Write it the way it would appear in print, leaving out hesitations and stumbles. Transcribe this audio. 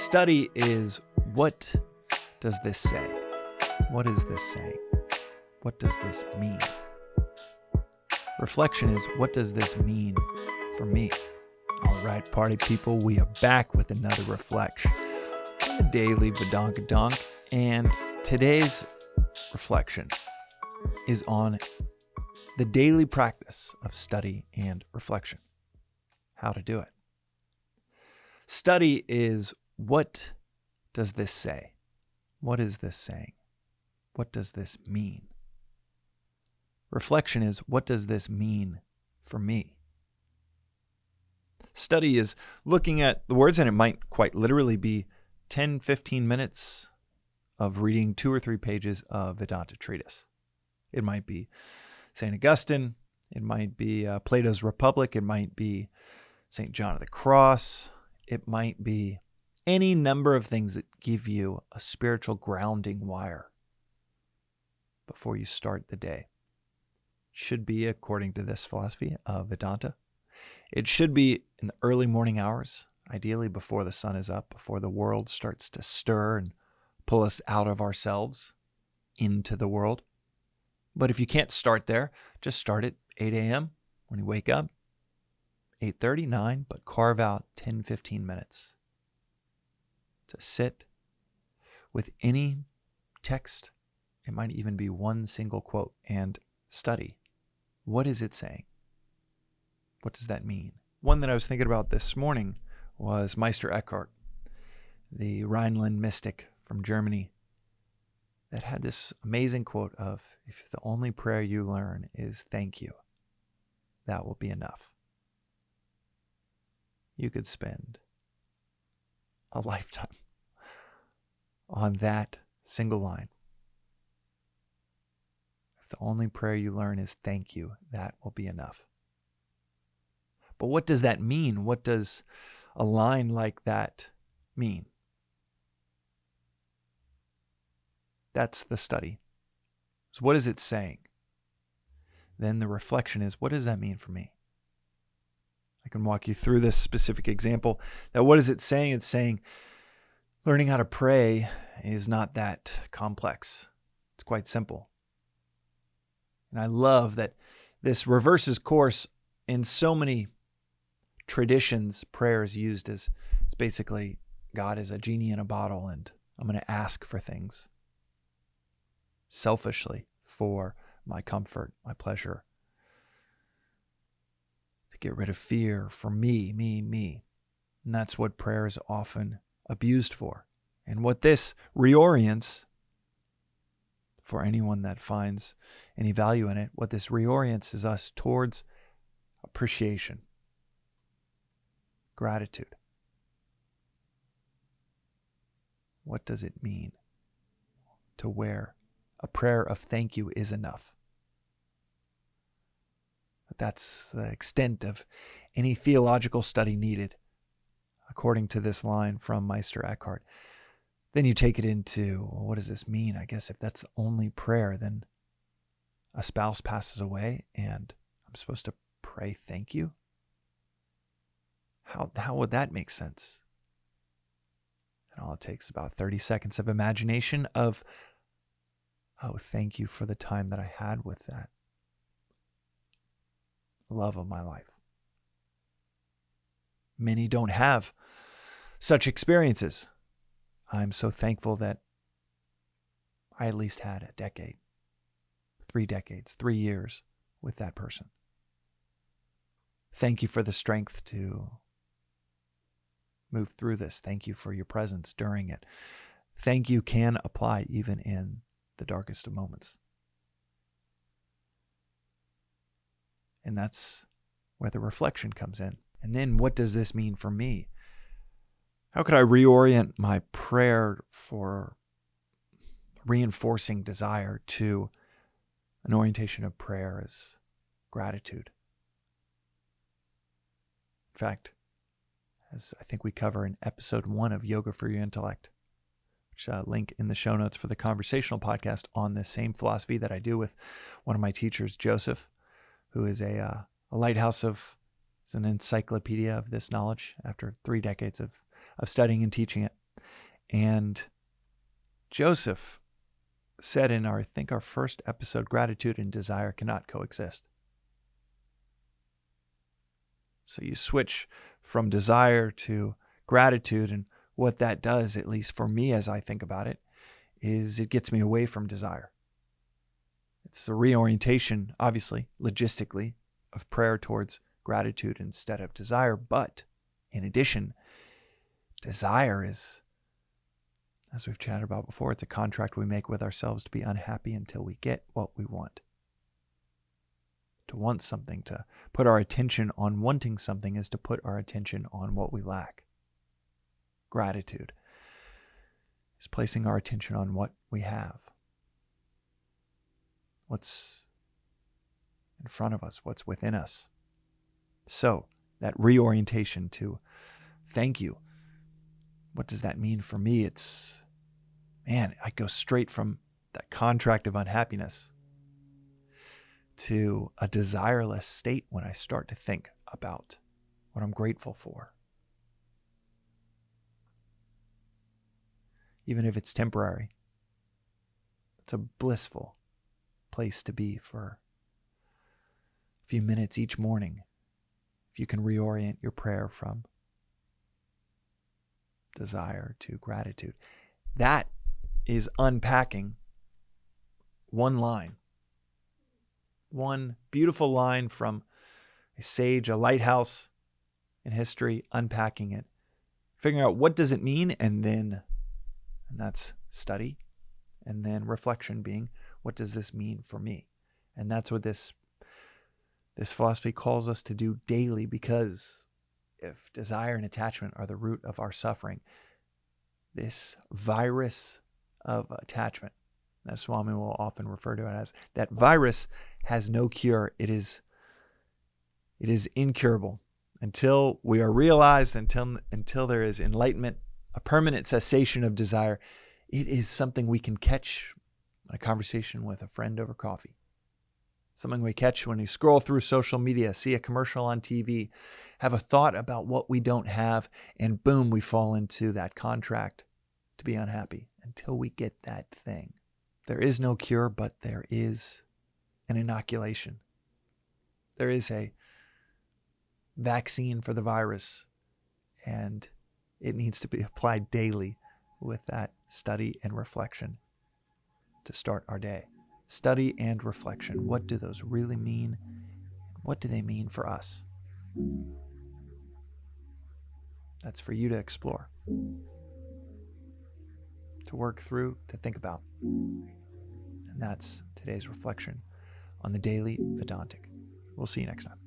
Study is, what does this say? What is this saying? What does this mean? Reflection is, what does this mean for me? All right, party people, we are back with another Reflecsh, the daily Vedantic, and today's reflection is on the daily practice of study and reflection. How to do it. Study is, what does this say? What is this saying? What does this mean? Reflection is, what does this mean for me? Study is looking at the words, and it might quite literally be 10, 15 minutes of reading 2 or 3 pages of Vedantic treatise. It might be St. Augustine. It might be Plato's Republic. It might be St. John of the Cross. It might be any number of things that give you a spiritual grounding wire before you start the day. Should be, according to this philosophy of Vedanta, it should be in the early morning hours, ideally before the sun is up, before the world starts to stir and pull us out of ourselves into the world. But if you can't start there, just start at 8 a.m. when you wake up, 8:30, 9, but carve out 10, 15 minutes to sit with any text. It might even be one single quote, and study. What is it saying? What does that mean? One that I was thinking about this morning was Meister Eckhart, the Rhineland mystic from Germany, that had this amazing quote of, if the only prayer you learn is thank you, that will be enough. You could spend a lifetime on that single line. If the only prayer you learn is thank you, that will be enough. But what does that mean? What does a line like that mean? That's the study. So what is it saying? Then the reflection is, what does that mean for me? I can walk you through this specific example. Now, what is it saying? It's saying learning how to pray is not that complex. It's quite simple. And I love that this reverses course in so many traditions. Prayer is used as, it's basically God is a genie in a bottle, and I'm going to ask for things selfishly for my comfort, my pleasure, to get rid of fear, for me. And that's what prayer is often abused for. And what this reorients, for anyone that finds any value in it, what this reorients is us towards appreciation, gratitude. What does it mean to where a prayer of thank you is enough? But that's the extent of any theological study needed, according to this line from Meister Eckhart. Then you take it into, well, what does this mean? I guess if that's the only prayer, then a spouse passes away and I'm supposed to pray thank you? How would that make sense? And all it takes is about 30 seconds of imagination of, oh, thank you for the time that I had with that love of my life. Many don't have such experiences. I'm so thankful that I at least had a decade, 3 decades, 3 years with that person. Thank you for the strength to move through this. Thank you for your presence during it. Thank you can apply even in the darkest of moments. And that's where the reflection comes in. And then what does this mean for me? How could I reorient my prayer for reinforcing desire to an orientation of prayer as gratitude? In fact, as I think we cover in episode 1 of Yoga for Your Intellect, which link in the show notes for the conversational podcast on this same philosophy that I do with one of my teachers, Joseph, who is a lighthouse of, is an encyclopedia of this knowledge after 3 decades of studying and teaching it. And Joseph said in I think our first episode, gratitude and desire cannot coexist. So you switch from desire to gratitude, and what that does, at least for me as I think about it, is it gets me away from desire. It's a reorientation, obviously, logistically, of prayer towards gratitude instead of desire. But in addition, desire is, as we've chatted about before, it's a contract we make with ourselves to be unhappy until we get what we want. To want something, to put our attention on wanting something, is to put our attention on what we lack. Gratitude is placing our attention on what we have. What's in front of us, what's within us. So that reorientation to thank you. What does that mean for me? It's, man, I go straight from that contract of unhappiness to a desireless state when I start to think about what I'm grateful for. Even if it's temporary, it's a blissful place to be for a few minutes each morning. If you can reorient your prayer from desire to gratitude. That is unpacking one line. One beautiful line from a sage, a lighthouse in history, unpacking it, figuring out what does it mean, and that's study, and then reflection being, what does this mean for me? And that's what this philosophy calls us to do daily, because if desire and attachment are the root of our suffering, this virus of attachment, as Swami will often refer to it as, that virus has no cure. It is incurable until we are realized, until there is enlightenment, a permanent cessation of desire. It is something we can catch in a conversation with a friend over coffee. Something we catch when you scroll through social media, see a commercial on TV, have a thought about what we don't have, and boom, we fall into that contract to be unhappy until we get that thing. There is no cure, but there is an inoculation. There is a vaccine for the virus, and it needs to be applied daily with that study and reflection to start our day. Study and reflection. What do those really mean? What do they mean for us? That's for you to explore, to work through, to think about. And that's today's reflection on the Daily Vedantic. We'll see you next time.